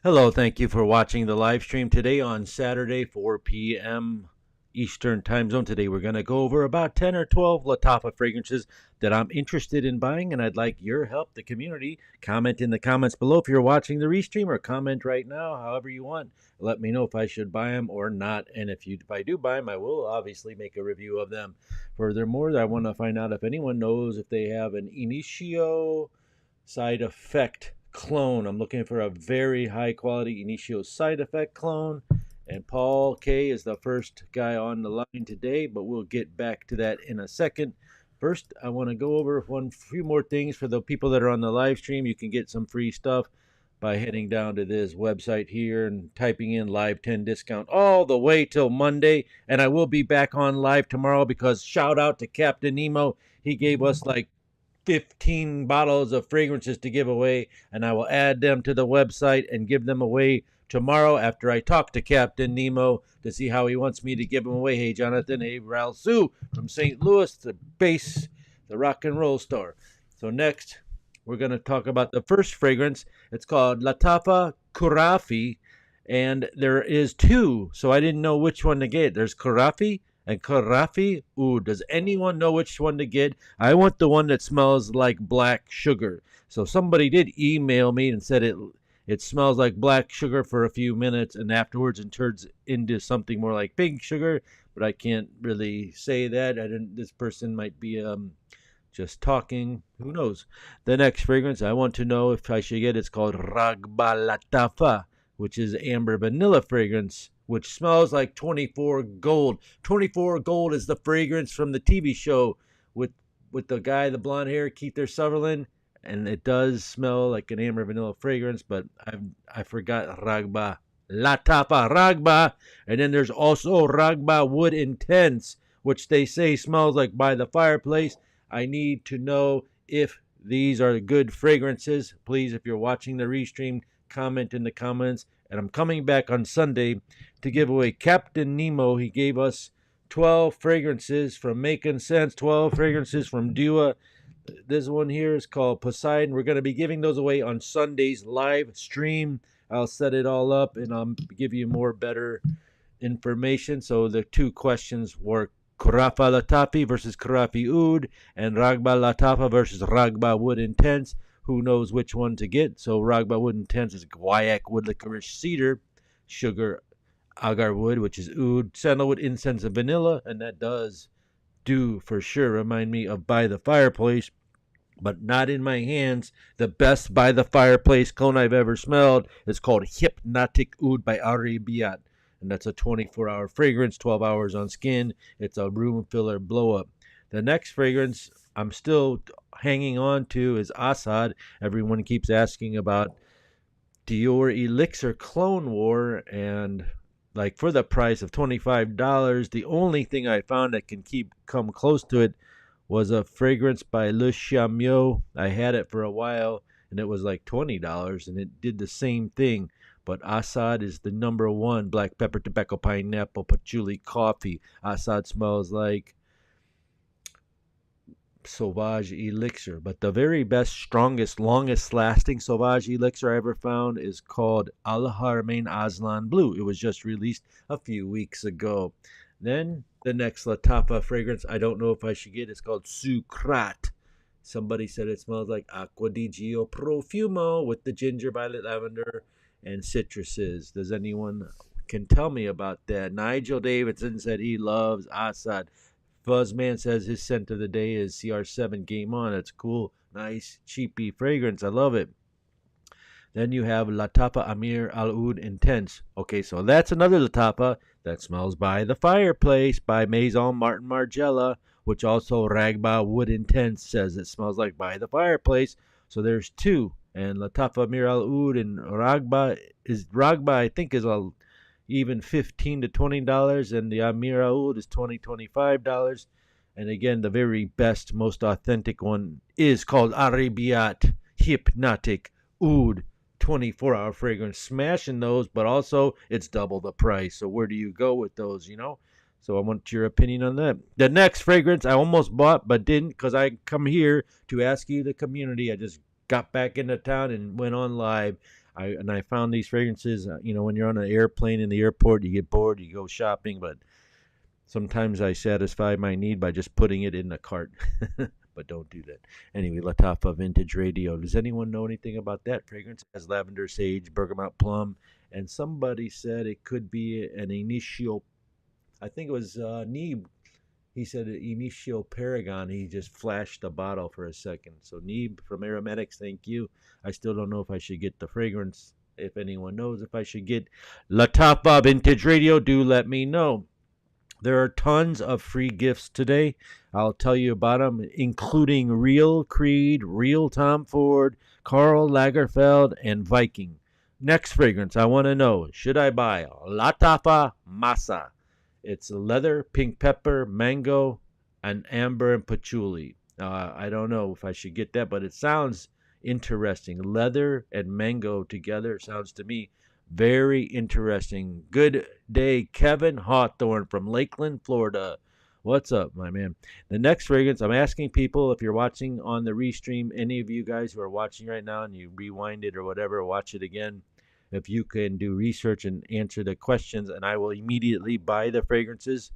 Hello, thank you for watching the live stream today on Saturday, 4 p.m. Eastern Time Zone. Today we're going to go over about 10 or 12 Lattafa fragrances that I'm interested in buying, and I'd like your help, the community. Comment in the comments below if you're watching the restream, or comment right now, however you want. Let me know if I should buy them or not, and if I do buy them, I will obviously make a review of them. Furthermore, I want to find out if anyone knows if they have an Initio side effect clone. I'm looking for a very high quality Initio side effect clone. And Paul K is the first guy on the line today, but we'll get back to that in a second. First, I want to go over few more things for the people that are on the live stream. You can get some free stuff by heading down to this website here and typing in live 10 discount all the way till Monday. And I will be back on live tomorrow because shout out to Captain Nemo. He gave us like 15 bottles of fragrances to give away, and I will add them to the website and give them away tomorrow after I talk to Captain Nemo to see how he wants me to give them away. Hey, Jonathan. Hey, Ralph Sue from St. Louis, the base, the rock and roll store. So next, we're going to talk about the first fragrance. It's called Lattafa Kurafi, and there is two, so I didn't know which one to get. There's Kurafi and Karafi. Ooh, does anyone know which one to get? I want the one that smells like black sugar. So somebody did email me and said it smells like black sugar for a few minutes and afterwards it turns into something more like pink sugar, but I can't really say that. This person might be just talking. Who knows? The next fragrance I want to know if I should get, it's called Ragba Lattafa, which is amber vanilla fragrance, which smells like 24 Gold. 24 Gold is the fragrance from the TV show with the guy, the blonde hair, Keith Sutherland, and it does smell like an amber vanilla fragrance, but I forgot Ragba. Lattafa Ragba. And then there's also Ragba Wood Intense, which they say smells like by the fireplace. I need to know if these are good fragrances. Please, if you're watching the restream, comment in the comments. And I'm coming back on Sunday to give away Captain Nemo. He gave us 12 fragrances from Making Sense, 12 fragrances from Dua. This one here is called Poseidon. We're going to be giving those away on Sunday's live stream. I'll set it all up and I'll give you more better information. So the two questions were Kurafa Lattafi versus Kurafi Oud, and Ragba Lattafa versus Ragba Wood Intense. Who knows which one to get? So Ragba Wood Intense is guaiac wood licorice cedar, sugar agar wood, which is oud, sandalwood, incense, and vanilla, and that does do for sure remind me of By the Fireplace, but not in my hands. The best By the Fireplace clone I've ever smelled is called Hypnotic Oud by Arabiat, and that's a 24-hour fragrance, 12 hours on skin. It's a room filler blow up. The next fragrance I'm still hanging on to is Assad. Everyone keeps asking about Dior Elixir Clone War, and like for the price of $25, the only thing I found that can come close to it was a fragrance by Le Chamio. I had it for a while and it was like $20 and it did the same thing. But Assad is the number one. Black pepper, tobacco, pineapple, patchouli, coffee. Assad smells like Sauvage Elixir, but the very best, strongest, longest lasting Sauvage Elixir I ever found is called Al Haramain Aslan Blue. It was just released a few weeks ago. Then the next Lattafa fragrance, I don't know if I should get, it's called Sucrat. Somebody said it smells like Acqua di Gio Profumo with the ginger, violet, lavender, and citruses. Does anyone can tell me about that? Nigel Davidson said he loves Assad. Fuzzman says his scent of the day is CR7 Game On. It's cool, nice, cheapy fragrance. I love it. Then you have Lattafa Amir Al Oud Intense. Okay, so that's another Lattafa that smells by the fireplace by Maison Martin Margiela, which also Ragba Wood Intense says it smells like by the fireplace. So there's two. And Lattafa Amir Al Oud and Ragba I think is a even $15 to $20, and the Amir Oud is $25. And again, the very best, most authentic one is called Arabiat Hypnotic Oud, 24-hour fragrance. Smashing those, but also it's double the price. So where do you go with those, So I want your opinion on that. The next fragrance I almost bought but didn't because I come here to ask you, the community. I just got back into town and went on live. I found these fragrances. When you're on an airplane in the airport, you get bored, you go shopping, but sometimes I satisfy my need by just putting it in the cart. But don't do that. Anyway, Lattafa Vintage Radio. Does anyone know anything about that fragrance? It has lavender, sage, bergamot, plum, and somebody said it could be an initio. I think it was Neeb. He said initio paragon. He just flashed the bottle for a second. So Neeb from Aromatics, thank you. I still don't know if I should get the fragrance. If anyone knows if I should get Lattafa Vintage Radio, do let me know. There are tons of free gifts today. I'll tell you about them, including Real Creed, Real Tom Ford, Karl Lagerfeld, and Viking. Next fragrance, I want to know, should I buy Lattafa Masa? It's leather, pink pepper, mango, and amber and patchouli. I don't know if I should get that, but it sounds interesting. Leather and mango together sounds to me very interesting. Good day, Kevin Hawthorne from Lakeland, Florida. What's up, my man? The next fragrance, I'm asking people if you're watching on the restream, any of you guys who are watching right now and you rewind it or whatever, watch it again. If you can do research and answer the questions, and I will immediately buy the fragrances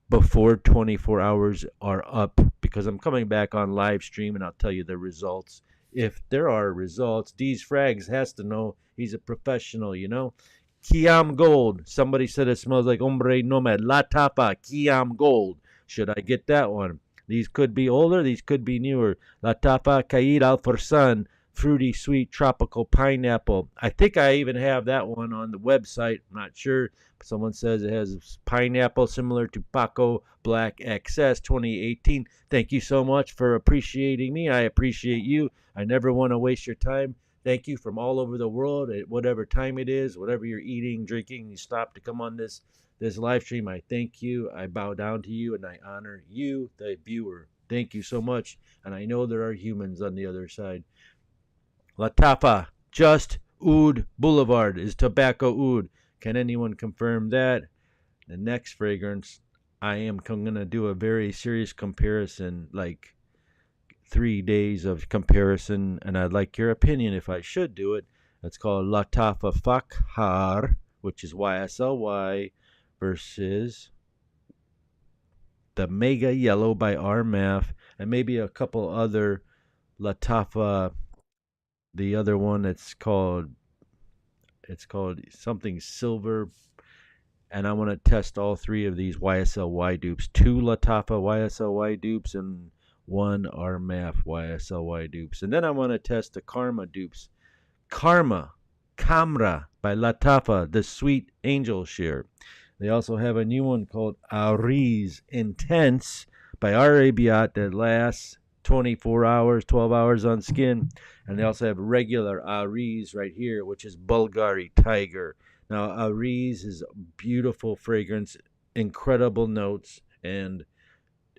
before 24 hours are up, because I'm coming back on live stream and I'll tell you the results. If there are results, D's Frags has to know. He's a professional, Kiam Gold. Somebody said it smells like Hombre Nomad. Lattafa Kiam Gold. Should I get that one? These could be older. These could be newer. Lattafa Caid Al Fursan. Fruity, sweet, tropical pineapple. I think I even have that one on the website. I'm not sure. Someone says it has pineapple similar to Paco Black XS 2018. Thank you so much for appreciating me. I appreciate you. I never want to waste your time. Thank you from all over the world at whatever time it is, whatever you're eating, drinking, you stop to come on this live stream. I thank you. I bow down to you and I honor you, the viewer. Thank you so much. And I know there are humans on the other side. Lattafa, just Oud Boulevard is tobacco oud. Can anyone confirm that? The next fragrance, I am going to do a very serious comparison, like 3 days of comparison, and I'd like your opinion if I should do it. It's called Lattafa Fakhar, which is YSLY, versus the Mega Yellow by RMF, and maybe a couple other Lattafa. The other one, it's called something silver, and I want to test all three of these YSLY dupes. 2 Lattafa YSLY dupes and 1 RMAF YSLY dupes. And then I want to test the Karma dupes. Kamra by Lattafa, the Sweet Angel Share. They also have a new one called Ariz Intense by Arabiat that lasts 24 hours, 12 hours on skin. And they also have regular Ariz right here, which is Bulgari Tiger. Now, Ariz is a beautiful fragrance, incredible notes, and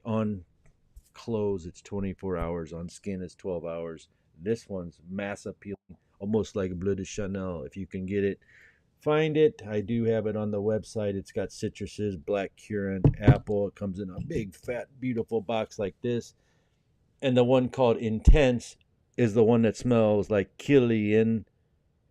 on clothes it's 24 hours, on skin it's 12 hours. This one's mass appealing, almost like Bleu de Chanel. If you can get it, find it. I do have it on the website. It's got citruses, black currant, apple. It comes in a big, fat, beautiful box like this. And the one called Intense is the one that smells like Killian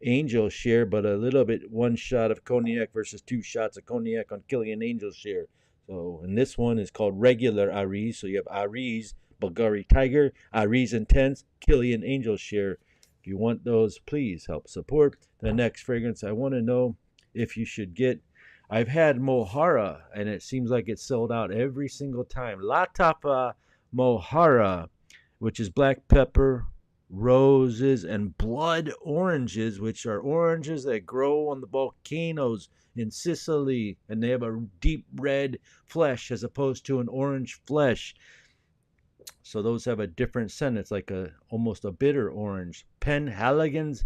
Angel Share, but a little bit 1 shot of cognac versus 2 shots of cognac on Killian Angel Share. So, and this one is called regular Ariz. So you have Ariz, Bulgari Tiger, Ariz Intense, Killian Angel Share. If you want those, please help support. The next fragrance I want to know if you should get. I've had Mohara, and it seems like it's sold out every single time. Lattafa Mohara, which is black pepper, roses, and blood oranges, which are oranges that grow on the volcanoes in Sicily, and they have a deep red flesh as opposed to an orange flesh. So those have a different scent. It's like almost a bitter orange. Penhaligon's,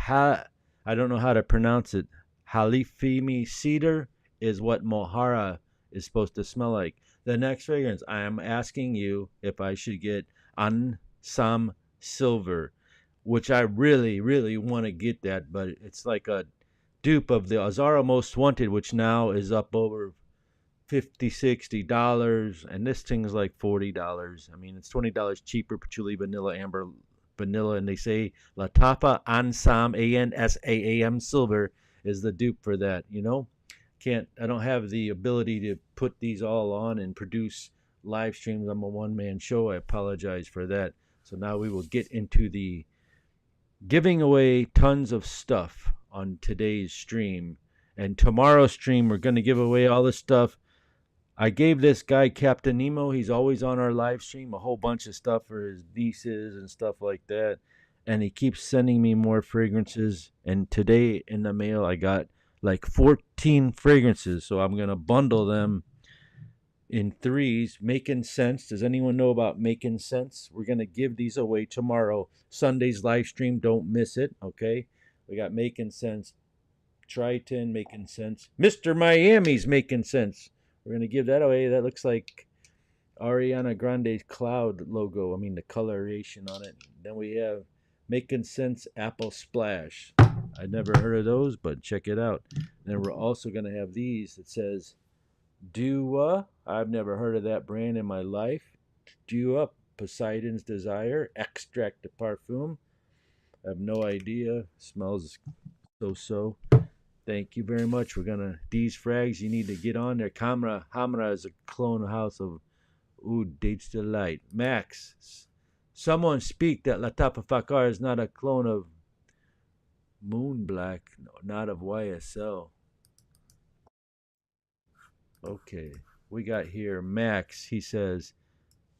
I don't know how to pronounce it. Halifimi cedar is what Mohara is supposed to smell like. The next fragrance, I am asking you if I should get Ansam Silver, which I really, really want to get that, but it's like a dupe of the Azara Most Wanted, which now is up over $50-$60, and this thing is like $40. I mean, it's $20 cheaper. Patchouli, vanilla, amber, vanilla, and they say Lattafa Ansam ANSAAM silver is the dupe for that. I don't have the ability to put these all on and produce live streams. I'm a one man show. I apologize for that. So now we will get into the giving away tons of stuff on today's stream. And tomorrow's stream, we're going to give away all this stuff. I gave this guy, Captain Nemo, he's always on our live stream, a whole bunch of stuff for his nieces and stuff like that. And he keeps sending me more fragrances. And today in the mail, I got like 14 fragrances. So I'm going to bundle them in threes. Making Sense. Does anyone know about Making Sense? We're going to give these away tomorrow. Sunday's live stream. Don't miss it. Okay. We got Making Sense. Triton, Making Sense. Mr. Miami's Making Sense. We're going to give that away. That looks like Ariana Grande's cloud logo. I mean, the coloration on it. Then we have Making Sense Apple Splash. I'd never heard of those, but check it out. And then we're also going to have these. It says Dua. I've never heard of that brand in my life. Dua, Poseidon's Desire, Extract de Parfum. I have no idea. Smells so. Thank you very much. These frags, you need to get on there. Hamra is a clone House of Dates Delight. Max, someone speak that Lattafa Fakar is not a clone of Moon Black, no, not of YSL. Okay, we got here Max. He says,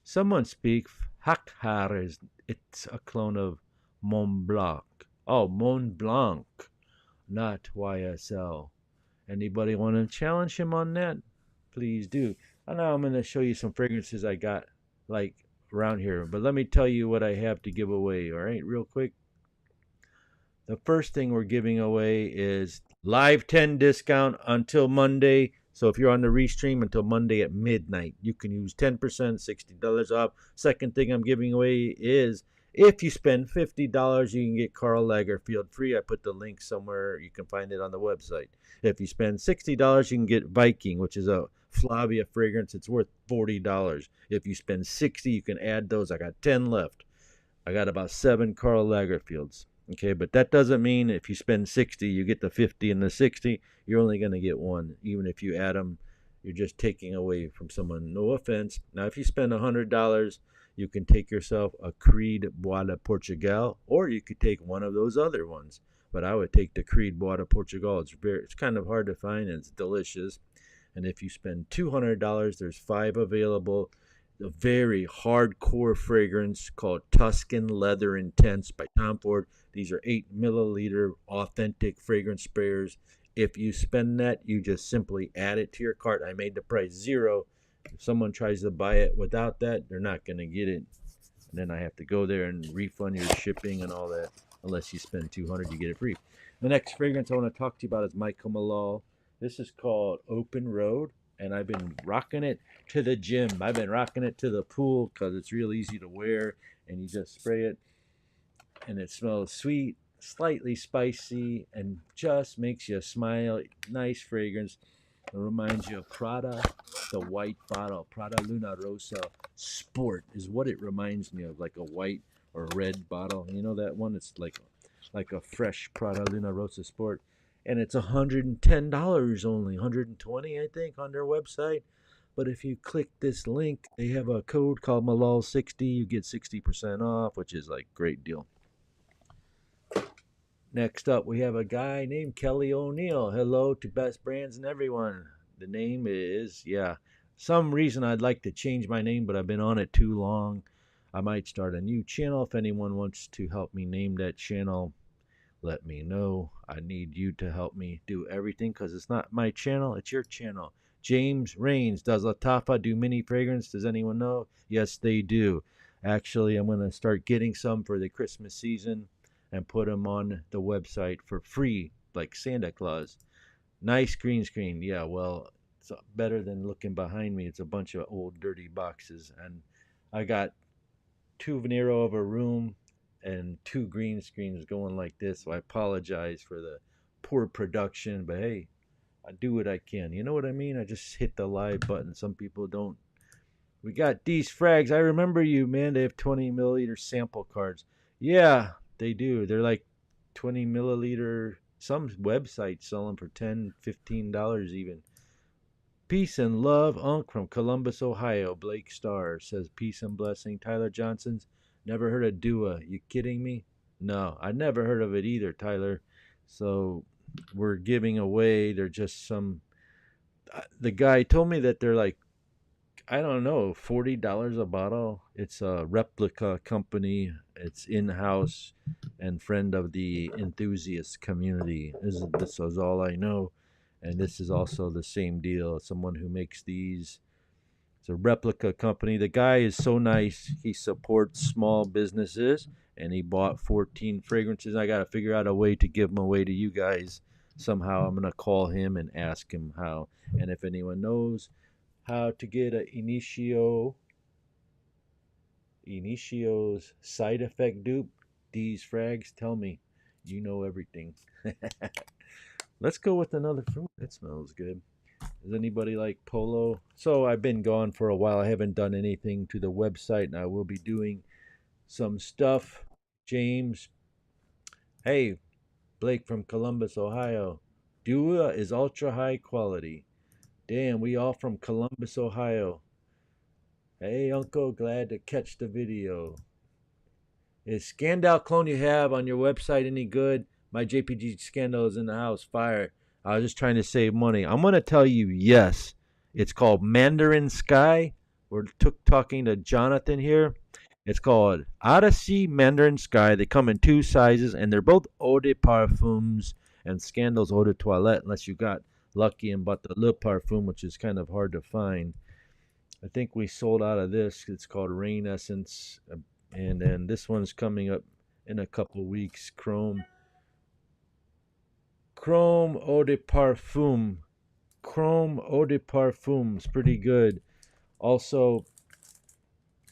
someone speak Hakhar it's a clone of Mont Blanc. Oh, Mont Blanc, not YSL. Anybody want to challenge him on that? Please do. And now I'm going to show you some fragrances I got like around here. But let me tell you what I have to give away, all right, real quick. The first thing we're giving away is live 10 discount until Monday. So if you're on the restream until Monday at midnight, you can use 10%, $60 off. Second thing I'm giving away is if you spend $50, you can get Karl Lagerfeld free. I put the link somewhere. You can find it on the website. If you spend $60, you can get Viking, which is a Flavia fragrance. It's worth $40. If you spend $60, you can add those. I got 10 left. I got about 7 Karl Lagerfelds. Okay, but that doesn't mean if you spend 60, you get the 50 and the 60. You're only going to get one. Even if you add them, you're just taking away from someone. No offense. Now, if you spend $100, you can take yourself a Creed Bois de Portugal, or you could take one of those other ones. But I would take the Creed Bois de Portugal. It's kind of hard to find, and it's delicious. And if you spend $200, there's 5 available. A very hardcore fragrance called Tuscan Leather Intense by Tom Ford. These are 8 milliliter authentic fragrance sprayers. If you spend that, you just simply add it to your cart. I made the price $0. If someone tries to buy it without that, they're not going to get it. And then I have to go there and refund your shipping and all that. Unless you spend $200, you get it free. The next fragrance I want to talk to you about is Michael Malal. This is called Open Road. And I've been rocking it to the gym. I've been rocking it to the pool because it's real easy to wear. And you just spray it. And it smells sweet, slightly spicy, and just makes you smile. Nice fragrance. It reminds you of Prada, the white bottle. Prada Luna Rosa Sport is what it reminds me of, like a white or red bottle. You know that one? It's like a fresh Prada Luna Rosa Sport. And it's $110 only, $120 I think on their website. But if you click this link, they have a code called Malal60. You get 60% off, which is like great deal. Next up, we have a guy named Kelly O'Neill. Hello to Best Brands and everyone. The name is, some reason I'd like to change my name, but I've been on it too long. I might start a new channel. If anyone wants to help me name that channel, let me know. I need you to help me do everything because it's not my channel, it's your channel. James Rains, does Lattafa do mini fragrance? Does anyone know? Yes, they do. Actually, I'm going to start getting some for the Christmas season and put them on the website for free, like Santa Claus. Nice green screen. Yeah, well, it's better than looking behind me. It's a bunch of old dirty boxes. And I got 2 Venero of a room and 2 green screens going like this. So I apologize for the poor production, but hey, I do what I can. You know what I mean? I just hit the live button. Some people don't. We got these frags. I remember you, man. They have 20 milliliter sample cards. Yeah, they do. They're like 20 milliliter. Some websites sell them for $10, $15 even. Peace and love, Unc from Columbus, Ohio. Blake Starr says peace and blessing. Tyler Johnson's never heard of Dua. You kidding me? No, I never heard of it either, Tyler. So we're giving away. They're just some. The guy told me that they're like, I don't know, $40 a bottle. It's a replica company. It's in house and friend of the enthusiast community. This is all I know. And this is also the same deal. Someone who makes these. It's a replica company. The guy is so nice. He supports small businesses and he bought 14 fragrances. I got to figure out a way to give them away to you guys somehow. I'm going to call him and ask him how. And if anyone knows how to get a Initio's side effect dupe, these frags, tell me. You know everything. Let's go with another fruit. That smells good. Does anybody like Polo? So I've been gone for a while. I haven't done anything to the website, and I will be doing some stuff. James, hey, Blake from Columbus, Ohio. Dua is ultra high quality. Damn, we all from Columbus, Ohio. Hey, Uncle, glad to catch the video. Is Scandal clone you have on your website any good? My JPG Scandal is in the house. Fire. I was just trying to save money. I'm going to tell you yes. It's called Mandarin Sky. We're talking to Jonathan here. It's called Odyssey Mandarin Sky. They come in two sizes, and they're both eau de parfums, and Scandal's eau de toilette, unless you got lucky and bought the Le Parfum, which is kind of hard to find. I think we sold out of this. It's called Rain Essence. And then this one's coming up in a couple weeks. Chrome Eau de Parfum. Chrome Eau de Parfum's pretty good. Also,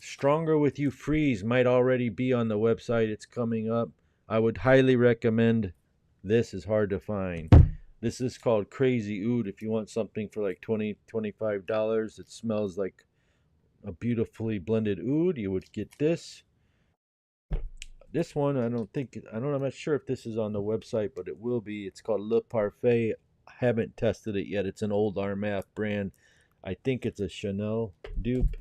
Stronger With You Freeze might already be on the website. It's coming up. I would highly recommend. This is hard to find. This is called Crazy Oud. If you want something for like $25, it smells like a beautifully blended oud, you would get this. This one, I'm not sure if this is on the website, but it will be. It's called Le Parfait. I haven't tested it yet. It's an old Armaf brand. I think it's a Chanel dupe.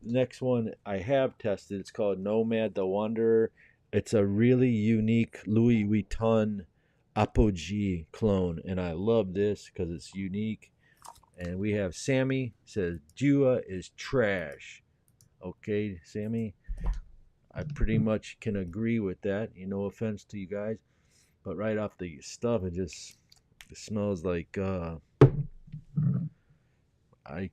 Next one I have tested. It's called Nomad the Wanderer. It's a really unique Louis Vuitton Apogee clone, and I love this because it's unique. And we have Sammy says Dua is trash. Okay, Sammy, I pretty much can agree with that. No offense to you guys, but right off the stuff, it smells like I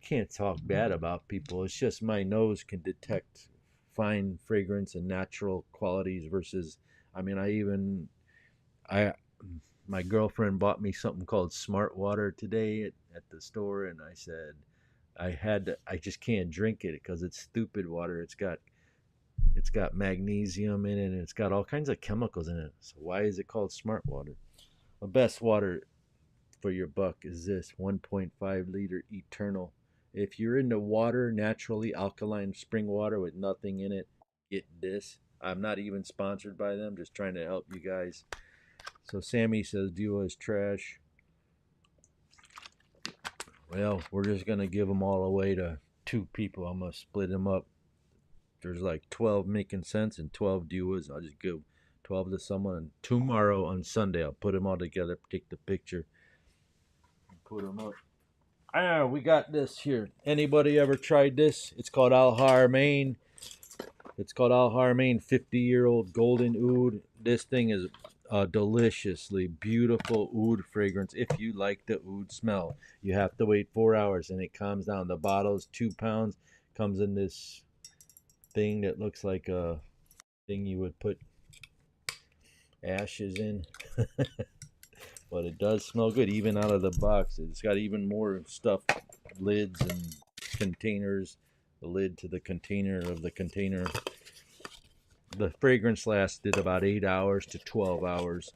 can't talk bad about people. It's just my nose can detect fine fragrance and natural qualities versus. I mean, I my girlfriend bought me something called Smart Water today at the store, and I said I just can't drink it because it's stupid water. It's got magnesium in it, and it's got all kinds of chemicals in it. So why is it called Smart Water? The best water for your buck is this 1.5 liter Eternal. If you're into water, naturally alkaline spring water with nothing in it, get this. I'm not even sponsored by them, just trying to help you guys. So Sammy says Dua is trash. Well, we're just going to give them all away to two people. I'm going to split them up. There's like 12 making sense and 12 Duas. I'll just give 12 to someone. And tomorrow on Sunday, I'll put them all together, take the picture, and put them up. We got this here. Anybody ever tried this? It's called Al Haramain. 50-year-old golden oud. This thing is a deliciously beautiful oud fragrance. If you like the oud smell, you have to wait 4 hours and it calms down. The bottle is 2 pounds. Comes in this thing that looks like a thing you would put ashes in. But it does smell good even out of the box. It's got even more stuff, lids and containers, the lid to the container of the container. The fragrance lasted about 8 hours to 12 hours.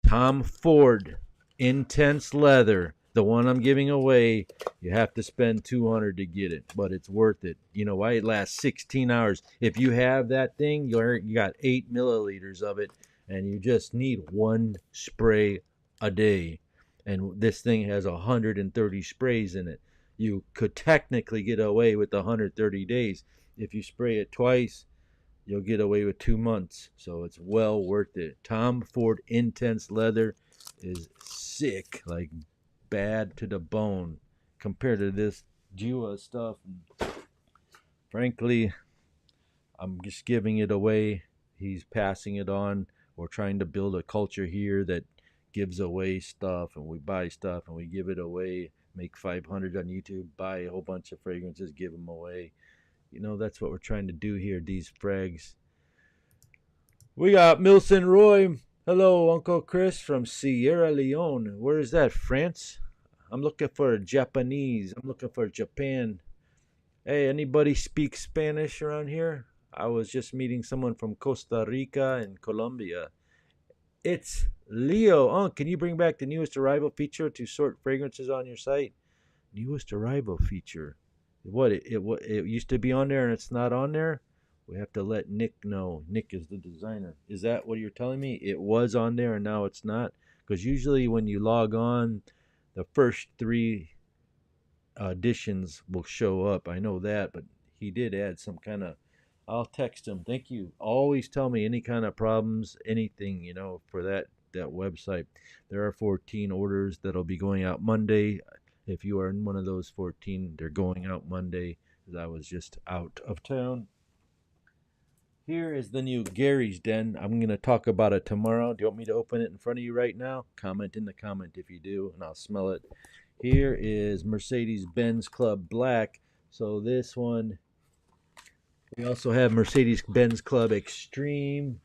Tom Ford Intense Leather The one I'm giving away, you have to spend $200 to get it, but it's worth it. You know why? It lasts 16 hours. If you have that thing, you got 8 milliliters of it, and you just need one spray a day. And this thing has 130 sprays in it. You could technically get away with 130 days. If you spray it twice, you'll get away with 2 months. So it's well worth it. Tom Ford Intense Leather is sick, like bad to the bone compared to this Jua stuff. Frankly, I'm just giving it away. He's passing it on. We're trying to build a culture here that gives away stuff, and we buy stuff and we give it away. Make 500 on YouTube, buy a whole bunch of fragrances, give them away. You know, that's what we're trying to do here, these frags. We got Milson Roy. Hello, Uncle Chris from Sierra Leone. Where is that, France? I'm looking for Japanese. I'm looking for Japan. Hey, anybody speak Spanish around here? I was just meeting someone from Costa Rica and Colombia. It's Leo. Can you bring back the newest arrival feature to sort fragrances on your site? Newest arrival feature. What it used to be on there and it's not on there? We have to let Nick know. Nick is the designer. Is that what you're telling me? It was on there and now it's not? Because usually when you log on, the first 3 editions will show up. I know that, but he did add some kind of. I'll text him. Thank you. Always tell me any kind of problems, anything, for that website. There are 14 orders that'll be going out Monday. If you are in one of those 14, they're going out Monday because I was just out of town. Here is the new Gary's Den. I'm going to talk about it tomorrow. Do you want me to open it in front of you right now? Comment in the comment if you do, and I'll smell it. Here is Mercedes-Benz Club Black. So this one, we also have Mercedes-Benz Club Extreme.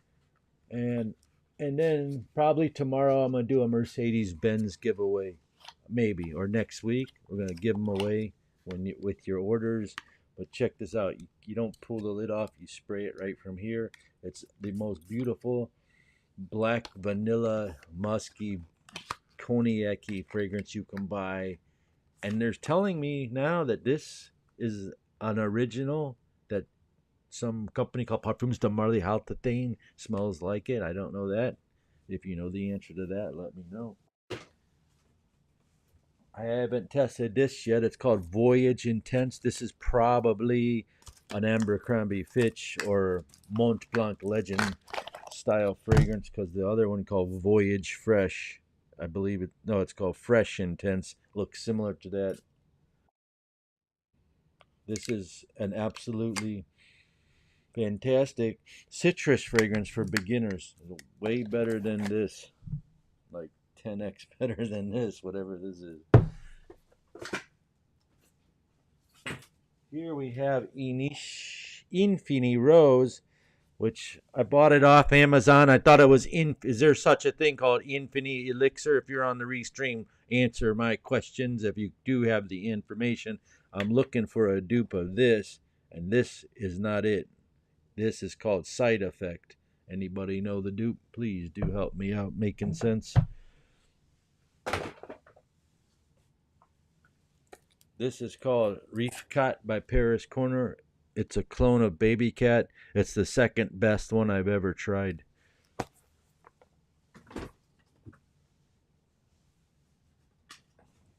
And then probably tomorrow I'm going to do a Mercedes-Benz giveaway. Maybe. Or next week. We're going to give them away with your orders. But check this out. You don't pull the lid off. You spray it right from here. It's the most beautiful black vanilla musky cognac-y fragrance you can buy. And they're telling me now that this is an original, that some company called Parfums de Marly Haltatain smells like it. I don't know that. If you know the answer to that, let me know. I haven't tested this yet. It's called Voyage Intense. This is probably an Abercrombie Fitch or Mont Blanc Legend style fragrance, because the other one called Voyage Fresh, I believe it. No, it's called Fresh Intense. Looks similar to that. This is an absolutely fantastic citrus fragrance for beginners. Way better than this. Like 10x better than this, whatever this is. Here we have Infini Rose, which I bought it off Amazon. I thought it was is there such a thing called Infini Elixir? If you're on the Restream, answer my questions if you do have the information. I'm looking for a dupe of this, and this is not it. This is called Side Effect. Anybody know the dupe? Please do help me out making sense. This is called Reef Cat by Paris Corner. It's a clone of Baby Cat. It's the second best one I've ever tried.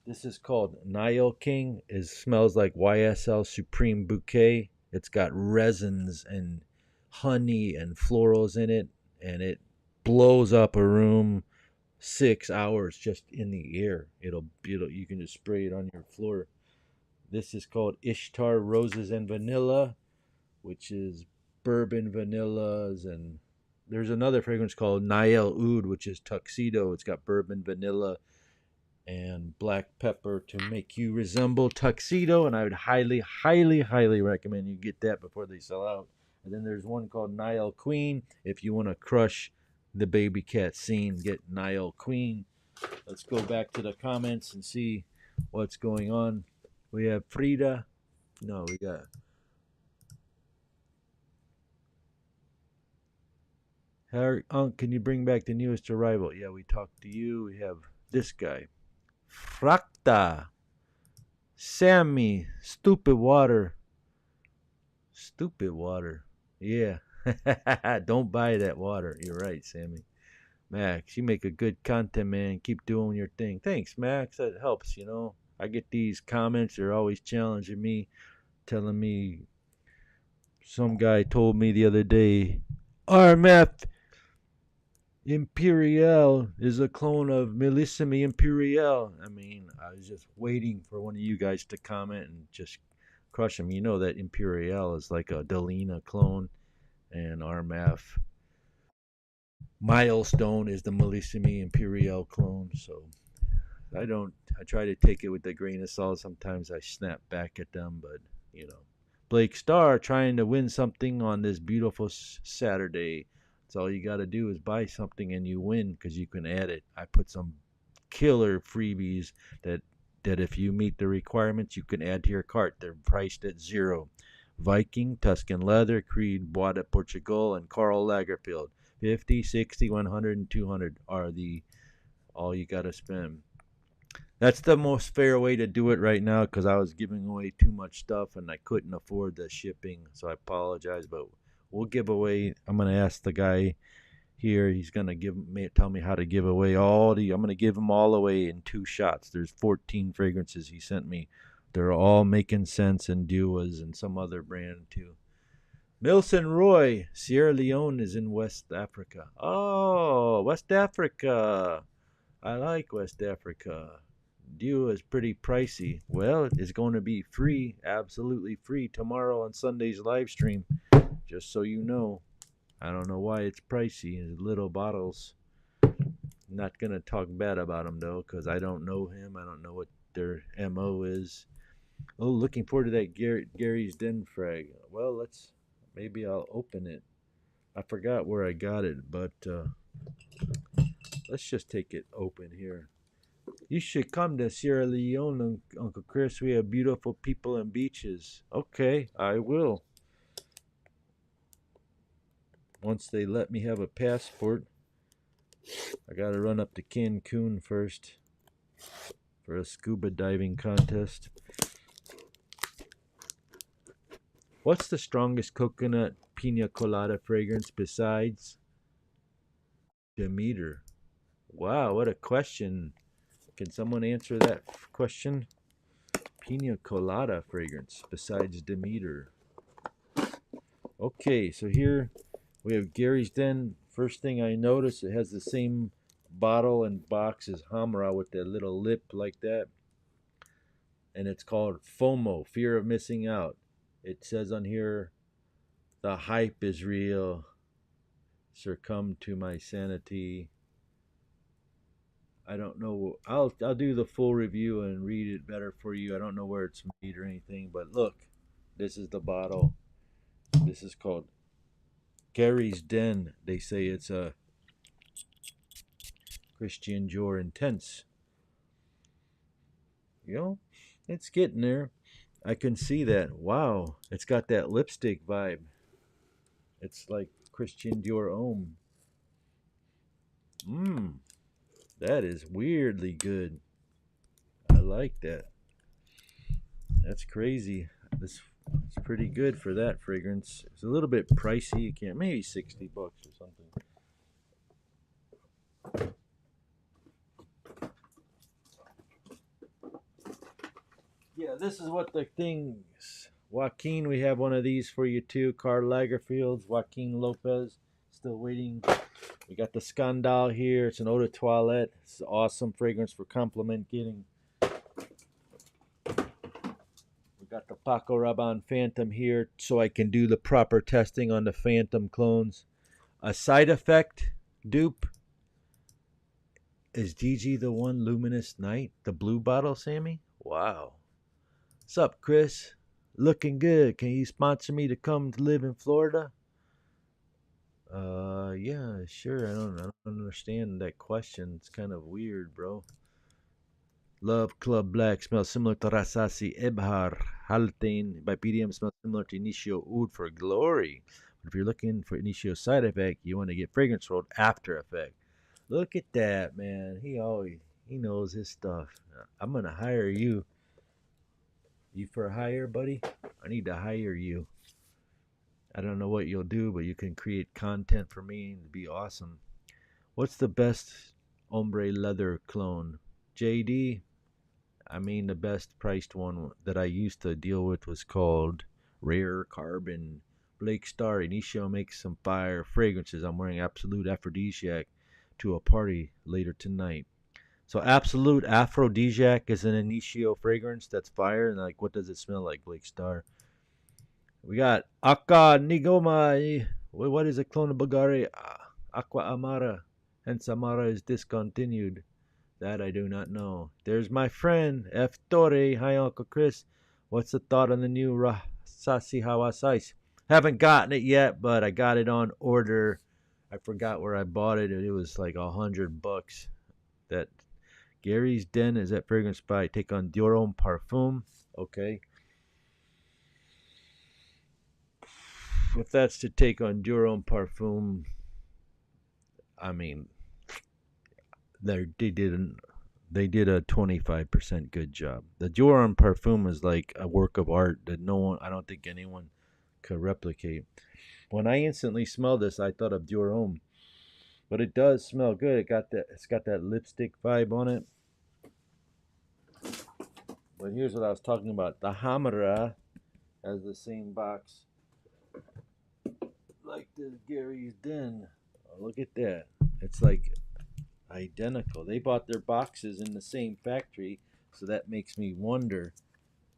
This is called Nile King. It smells like YSL Supreme Bouquet. It's got resins and honey and florals in it, and it blows up a room 6 hours just in the air. You can just spray it on your floor. This is called Ishtar Roses and Vanilla, which is bourbon vanillas, and there's another fragrance called Nile Oud, which is tuxedo. It's got bourbon vanilla and black pepper to make you resemble tuxedo, and I would highly, highly, highly recommend you get that before they sell out. And then there's one called Nile Queen. If you want to crush the baby cat scene, get Nile Queen. Let's go back to the comments and see what's going on. We have Frida. No, we got Harry. Can you bring back the newest arrival? Yeah, we talked to you. We have this guy, Frack Nafta. Sammy. Stupid water. Stupid water. Yeah. Don't buy that water. You're right, Sammy. Max, you make a good content, man. Keep doing your thing. Thanks, Max. That helps, you know. I get these comments. They're always challenging me, telling me. Some guy told me the other day, RMF Imperial is a clone of Millissimi Imperial. I mean, I was just waiting for one of you guys to comment and just crush him. You know that Imperial is like a Delina clone, and RMF Milestone is the Millissimi Imperial clone. So I try to take it with a grain of salt. Sometimes I snap back at them, but you know. Blake Starr trying to win something on this beautiful Saturday. That's all you got to do is buy something and you win because you can add it. I put some killer freebies that if you meet the requirements, you can add to your cart. They're priced at zero. Viking, Tuscan Leather, Creed, Bois de Portugal, and Karl Lagerfeld. 50, 60, 100, and 200 are the all you got to spend. That's the most fair way to do it right now because I was giving away too much stuff and I couldn't afford the shipping. So I apologize, but we'll give away. I'm gonna ask the guy here. He's gonna tell me how to give away all the. I'm gonna give them all away in 2 shots. There's 14 fragrances he sent me. They're all making sense and Duas and some other brand too. Milson Roy, Sierra Leone is in West Africa. Oh, West Africa. I like West Africa. Deal is pretty pricey. Well, it's going to be free, absolutely free tomorrow on Sunday's live stream. Just so you know. I don't know why it's pricey. It's little bottles. I'm not going to talk bad about them though, because I don't know him. I don't know what their MO is. Oh, looking forward to that Gary's Den frag. Well, maybe I'll open it. I forgot where I got it, but let's just take it open here. You should come to Sierra Leone, Uncle Chris. We have beautiful people and beaches. Okay, I will. Once they let me have a passport, I gotta run up to Cancun first for a scuba diving contest. What's the strongest coconut pina colada fragrance besides Demeter? Wow, what a question. Can someone answer that question? Pina colada fragrance besides Demeter. Okay, so here we have Gary's Den. First thing I notice, it has the same bottle and box as Hamra with the little lip like that. And it's called FOMO, Fear of Missing Out. It says on here, the hype is real. Succumb to my sanity. I don't know. I'll do the full review and read it better for you. I don't know where it's made or anything, but look, this is the bottle. This is called Gary's Den. They say it's a Christian Dior Intense. You know, it's getting there. I can see that. Wow, it's got that lipstick vibe. It's like Christian Dior Homme. Mmm, that is weirdly good. I like that. That's crazy. This it's pretty good for that fragrance. It's a little bit pricey. You can't maybe $60 or something. Yeah, this is what the things. Joaquin, we have one of these for you too. Karl Lagerfeld's Joaquin Lopez. Still waiting. We got the Scandal here. It's an eau de toilette. It's an awesome fragrance for compliment getting. We got the Paco Rabanne Phantom here so I can do the proper testing on the Phantom clones. A side effect dupe. Is DG the one Luminous Night? The blue bottle, Sammy? Wow. What's up, Chris? Looking good. Can you sponsor me to come to live in Florida? Yeah, sure. I don't understand that question. It's kind of weird, bro. Love Club Black smells similar to Rasasi Ebhar. Haltain by PDM smells similar to Initio Oud for Glory. But if you're looking for Initio side effect, you want to get Fragrance Road After Effect. Look at that, man. He knows his stuff. I'm gonna hire you. You for hire, buddy? I need to hire you. I don't know what you'll do, but you can create content for me and it'd be awesome. What's the best ombre leather clone? JD? I mean, the best priced one that I used to deal with was called Rare Carbon. Blake Star Initio makes some fire fragrances. I'm wearing Absolute Aphrodisiac to a party later tonight. So Absolute Aphrodisiac is an Initio fragrance that's fire. And like, what does it smell like, Blake Star? We got Aka Nigoma. What is a clone of Bulgari? Aqua Amara. Hence Amara is discontinued. That I do not know. There's my friend, F. Torre. Hi, Uncle Chris. What's the thought on the new Rasasi Hawasais? Haven't gotten it yet, but I got it on order. I forgot where I bought it. It was like $100. That Gary's Den is at Fragrance by Take on Dior Parfum. Okay. If that's to take on Dior Parfum, I mean, they did a 25% good job. The Dior Parfum is like a work of art that I don't think anyone could replicate. When I instantly smelled this, I thought of Dior, but it does smell good. It's got that lipstick vibe on it. But here's what I was talking about. The Hamara has the same box like the Gary's Den. Oh, look at that. It's like identical. They bought their boxes in the same factory, so that makes me wonder,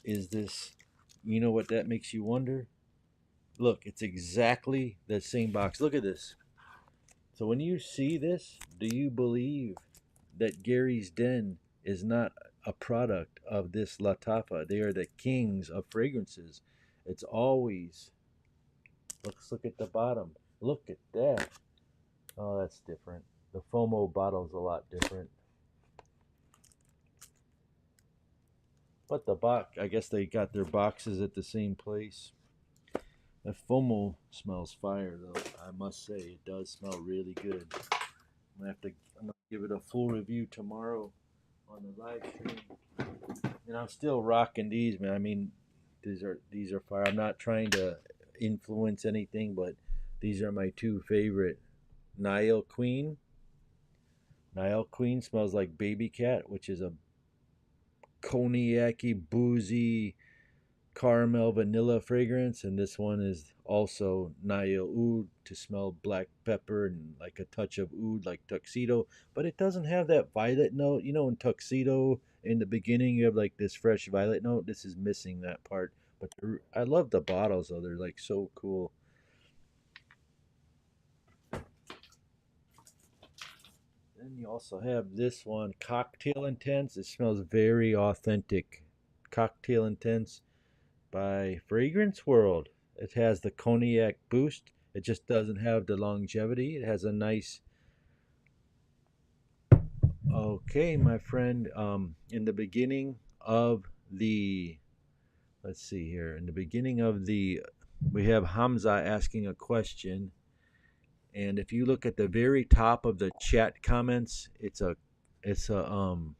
is this, you know what that makes you wonder? Look, it's exactly the same box. Look at this. So when you see this, do you believe that Gary's Den is not a product of this Lattafa? They are the kings of fragrances. It's always, let's look at the bottom. Look at that. Oh, that's different. The FOMO bottle's a lot different. But the box, I guess they got their boxes at the same place. The FOMO smells fire, though. I must say, it does smell really good. I'm gonna give it a full review tomorrow on the live stream. And I'm still rocking these, man. I mean, these are fire. I'm not trying to influence anything, but these are my two favorite. Nile Queen. Nile Queen smells like Baby Cat, which is a cognac-y, boozy, caramel vanilla fragrance, and this one is also Nile Oud to smell black pepper and like a touch of oud, like Tuxedo, but it doesn't have that violet note. You know, in Tuxedo, in the beginning, you have like this fresh violet note. This is missing that part, but I love the bottles, though. They're like so cool. Then you also have this one, Cocktail Intense. It smells very authentic. Cocktail Intense by Fragrance World. It has the cognac boost. It just doesn't have the longevity. It has a nice. Okay, my friend. In the beginning of the, let's see here. In the beginning of the, we have Hamza asking a question, and if you look at the very top of the chat comments, it's a um,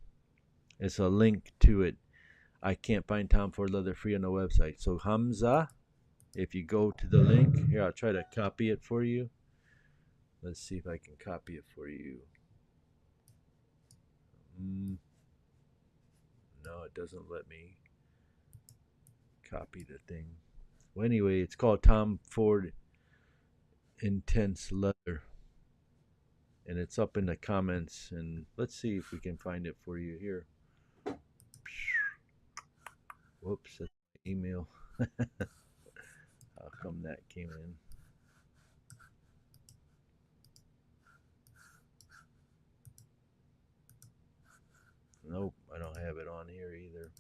it's a link to it. I can't find Tom Ford Leather Free on the website. So Hamza, if you go to the link, here I'll try to copy it for you. Let's see if I can copy it for you. No, it doesn't let me copy the thing. Well, anyway, it's called Tom Ford Intense Leather. And it's up in the comments. And let's see if we can find it for you here. Whoops, that's my email. How come that came in? Nope, I don't have it on here either.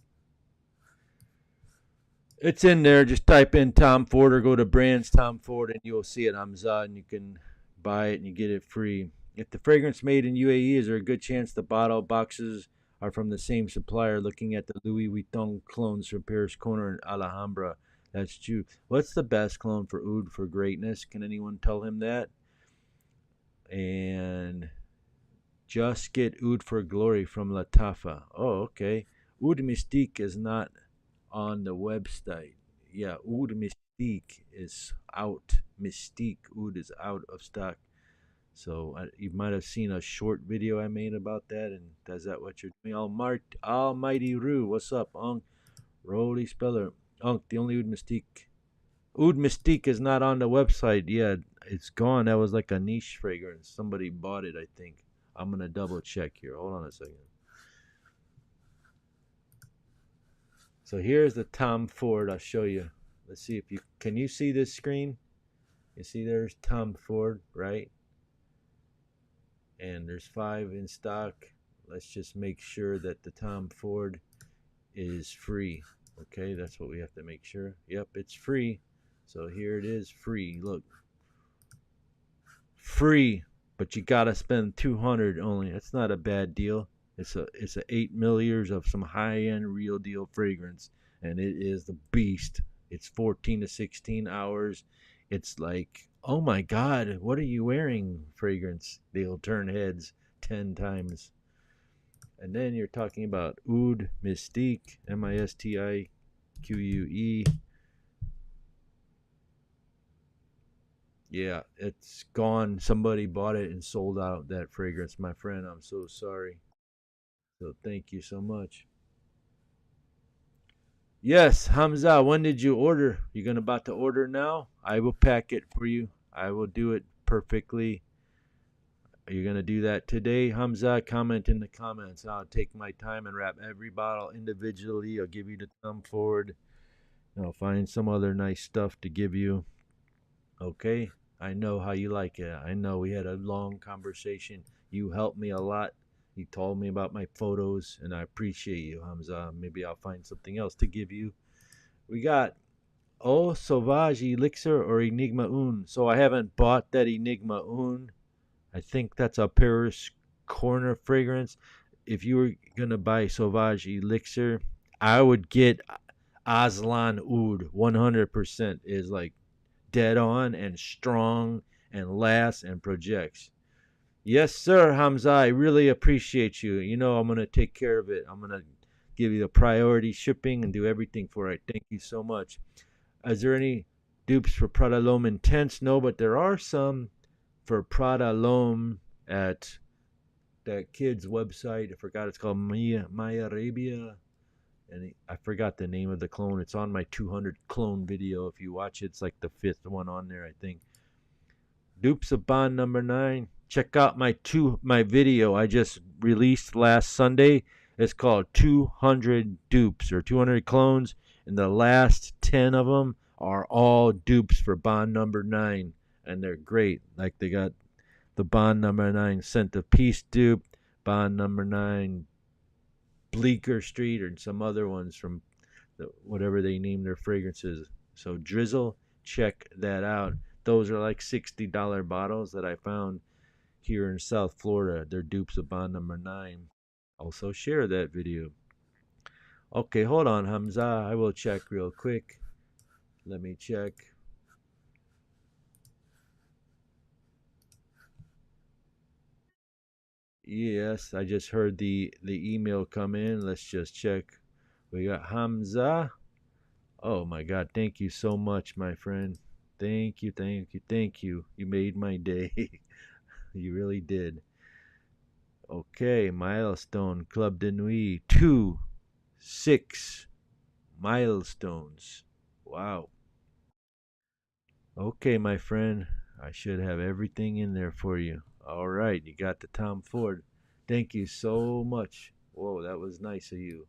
It's in there. Just type in Tom Ford or go to Brands Tom Ford and you'll see it. Hamza, and you can buy it and you get it free. If the fragrance made in UAE, is there a good chance the bottle boxes are from the same supplier? Looking at the Louis Vuitton clones from Paris Corner and Alhambra. That's true. What's the best clone for oud for greatness? Can anyone tell him that? And Just get Oud for Glory from Lattafa. Oh, okay. Oud Mystique is not on the website. Yeah, Oud Mystique is out. Mystique Oud is out of stock. So you might have seen a short video I made about that, and is that what you're doing? Almighty Roo, what's up, Unk? Roly Speller, Unk. The only Oud Mystique is not on the website. Yeah, it's gone. That was like a niche fragrance. Somebody bought it, I think. I'm gonna double check here. Hold on a second. So here's the Tom Ford. I'll show you. Let's see if you can you see this screen? You see there's Tom Ford, right? And there's 5 in stock. Let's just make sure that the Tom Ford is free. Okay, that's what we have to make sure. Yep, it's free. So here it is, free. Look, free, but you gotta spend 200 only. That's not a bad deal. It's a 8 milliliters of some high-end real deal fragrance, and it is the beast. It's 14 to 16 hours. It's like, oh my God, what are you wearing? Fragrance. They'll turn heads 10 times. And then you're talking about Oud Mystique, Mistique. Yeah, it's gone. Somebody bought it and sold out that fragrance, my friend. I'm so sorry. So thank you so much. Yes, Hamza, when did you order? You gonna about to order now? I will pack it for you. I will do it perfectly. Are you gonna do that today, Hamza? Comment in the comments. I'll take my time and wrap every bottle individually. I'll give you the thumb forward. I'll find some other nice stuff to give you. Okay? I know how you like it. I know we had a long conversation. You helped me a lot. You told me about my photos, and I appreciate you, Hamza. Maybe I'll find something else to give you. We got Oh Sauvage Elixir or Enigma Un. So I haven't bought that Enigma Un. I think that's a Paris Corner fragrance. If you were gonna buy Sauvage Elixir, I would get Aslan Oud. 100% is like dead on and strong and lasts and projects. Yes, sir, Hamza. I really appreciate you. You know I'm gonna take care of it. I'm gonna give you the priority shipping and do everything for it. Thank you so much. Is there any dupes for Prada L'Homme Intense? No, but there are some for Prada L'Homme at that kid's website. I forgot it's called Maya Arabia, and I forgot the name of the clone. It's on my 200 clone video. If you watch it, it's like the 5th one on there, I think. Dupes of Bond number 9. Check out my video I just released last Sunday. It's called 200 dupes or 200 clones, and the last 10 of them are all dupes for Bond number 9, and they're great. Like they got the Bond number 9 Scent of Peace dupe, Bond number 9 Bleecker Street, and some other ones from whatever they name their fragrances. So Drizzle, check that out. Those are like $60 bottles that I found here in South Florida. They're dupes of Bond number 9. Also share that video. Okay, hold on, Hamza. I will check real quick. Let me check. Yes, I just heard the email come in. Let's just check. We got Hamza. Oh my God, thank you so much, my friend. Thank you, thank you, thank you. You made my day. You really did. Okay, milestone Club de Nuit 6 milestones. Wow. Okay, my friend. I should have everything in there for you. All right, you got the Tom Ford. Thank you so much. Whoa, that was nice of you.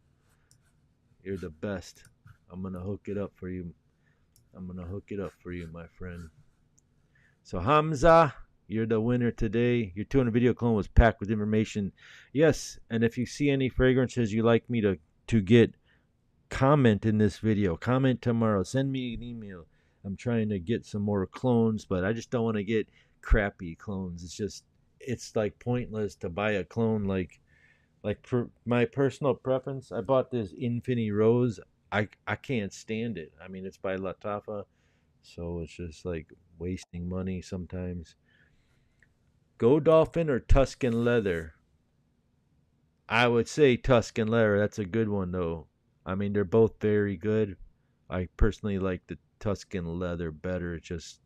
You're the best. I'm gonna hook it up for you. I'm gonna hook it up for you, my friend. So Hamza, you're the winner today. Your 200 video clone was packed with information. Yes, and if you see any fragrances you like me to get, comment in this video. Comment tomorrow. Send me an email. I'm trying to get some more clones, but I just don't want to get crappy clones. It's like pointless to buy a clone like for my personal preference. I bought this Infinity Rose. I can't stand it. I mean, it's by Lattafa, so it's just like wasting money sometimes. Go Dolphin or Tuscan Leather? I would say Tuscan leather. That's a good one though. I mean, they're both very good. I personally like the Tuscan leather better. It just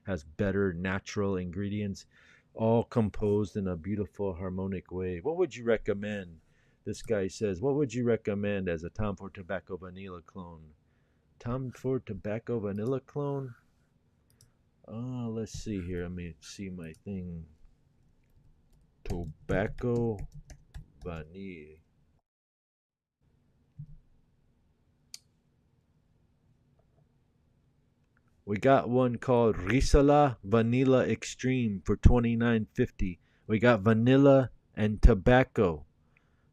has better natural ingredients, all composed in a beautiful harmonic way. What would you recommend? This guy says, what would you recommend as a Tom Ford Tobacco Vanilla clone? Tom Ford Tobacco Vanilla clone? Oh, let's see here. Let me see my thing. Tobacco Vanilla. We got one called Risala Vanilla Extreme for $29.50. We got vanilla and tobacco.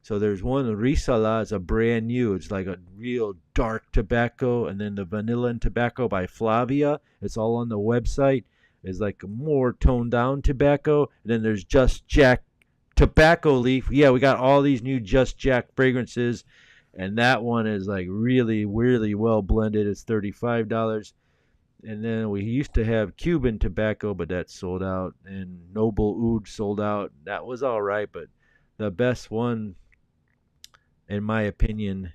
So there's one Risala is a brand new. It's like a real dark tobacco, and then the vanilla and tobacco by Flavia. It's all on the website. It's like a more toned down tobacco. And then there's Just Jack tobacco leaf. Yeah, we got all these new Just Jack fragrances, and that one is like really, really well blended. It's $35. And then we used to have Cuban tobacco, but that sold out. And Noble Oud sold out. That was all right, but the best one, in my opinion.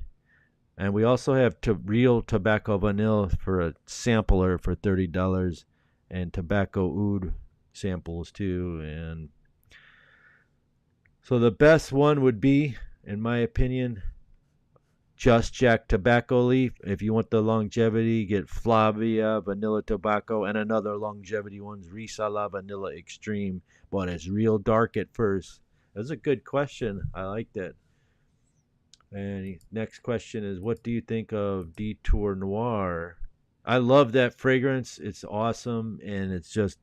And we also have real tobacco vanilla for a sampler for $30, and tobacco oud samples too. And so the best one would be, in my opinion, Just Jack tobacco leaf. If you want the longevity, get Flavia vanilla tobacco, and another longevity one's Risala vanilla extreme, but it's real dark at first. That's a good question. I like that. And next question is, what do you think of Detour Noir? I love that fragrance. It's awesome, and it's just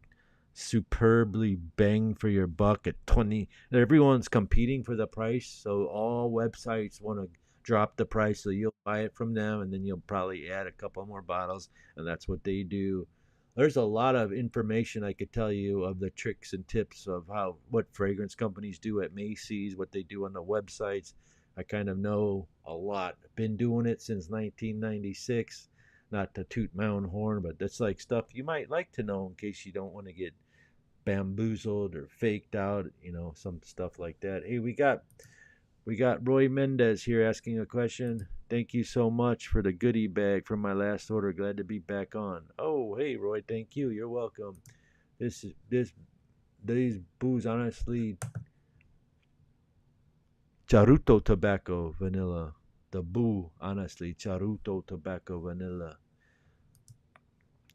superbly bang for your buck at 20. Everyone's competing for the price, so all websites want to drop the price, so you'll buy it from them, and then you'll probably add a couple more bottles, and that's what they do. There's a lot of information I could tell you of the tricks and tips of how what fragrance companies do at Macy's, what they do on the websites. I kind of know a lot. I've been doing it since 1996. Not to toot my own horn, but that's like stuff you might like to know in case you don't want to get bamboozled or faked out, some stuff like that. Hey, we got Roy Mendez here asking a question. Thank you so much for the goodie bag from my last order. Glad to be back on. Oh, hey Roy, thank you. You're welcome. These booze honestly Charuto tobacco vanilla. The boo honestly Charuto tobacco vanilla.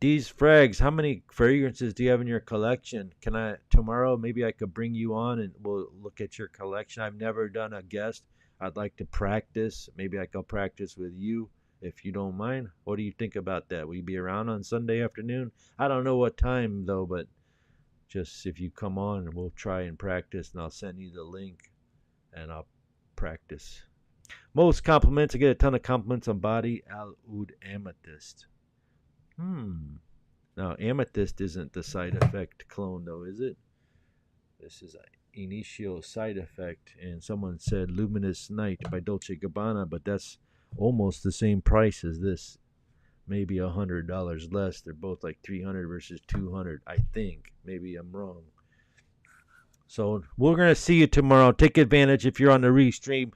These frags, how many fragrances do you have in your collection? Can I tomorrow maybe I could bring you on and we'll look at your collection? I've never done a guest. I'd like to practice. Maybe I could practice with you if you don't mind. What do you think about that? Will you be around on Sunday afternoon? I don't know what time though, but just if you come on, we'll try and practice, and I'll send you the link and I'll practice. Most compliments. I get a ton of compliments on body al oud amethyst. Hmm. Now, amethyst isn't the side effect clone, though, is it? This is an initial side effect, and someone said Luminous Night by Dolce Gabbana, but that's almost the same price as this. Maybe $100 less. They're both like 300 versus 200, I think. Maybe I'm wrong. So we're gonna see you tomorrow. Take advantage if you're on the restream.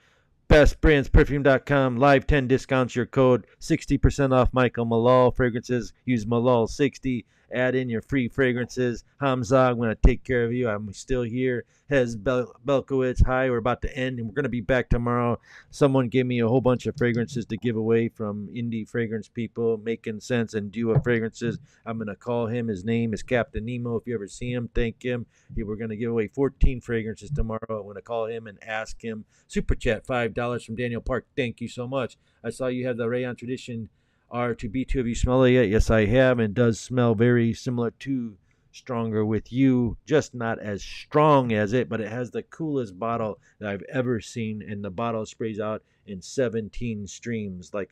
BestBrandsPerfume.com. Live 10 discounts your code. 60% off Michael Malal fragrances. Use Malal60. Add in your free fragrances. Hamza, I'm going to take care of you. I'm still here. Hez Belkowitz. Hi, we're about to end, and we're going to be back tomorrow. Someone gave me a whole bunch of fragrances to give away from indie fragrance people, Making Sense and Duo Fragrances. I'm going to call him. His name is Captain Nemo. If you ever see him, thank him. We're going to give away 14 fragrances tomorrow. I'm going to call him and ask him. Super chat, $5 from Daniel Park. Thank you so much. I saw you have the Rayon Tradition R2B2. Have you smelled it yet? Yes, I have, and it does smell very similar to Stronger with You. Just not as strong as it, but it has the coolest bottle that I've ever seen, and the bottle sprays out in 17 streams like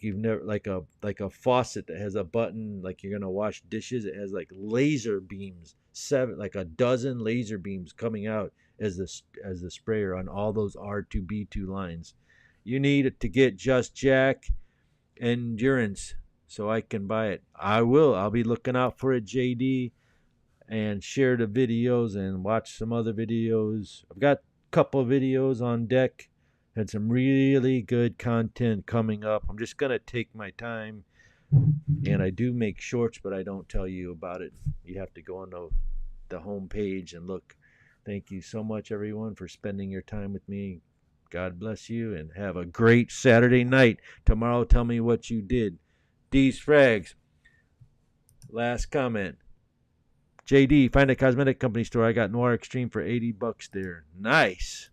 you've never like a faucet that has a button like you're gonna wash dishes. It has like laser beams, like a dozen laser beams coming out as the sprayer on all those R2B2 lines. You need to get Just Jack Endurance so I can buy it. I will. I'll be looking out for it, JD, and share the videos and watch some other videos. I've got couple videos on deck. Had some really good content coming up. I'm just going to take my time, and I do make shorts, but I don't tell you about it. You have to go on the home page and look. Thank you so much, everyone, for spending your time with me. God bless you, and have a great Saturday night. Tomorrow, tell me what you did. D's Frags, last comment. JD, find a cosmetic company store. I got Noir Extreme for $80 there. Nice.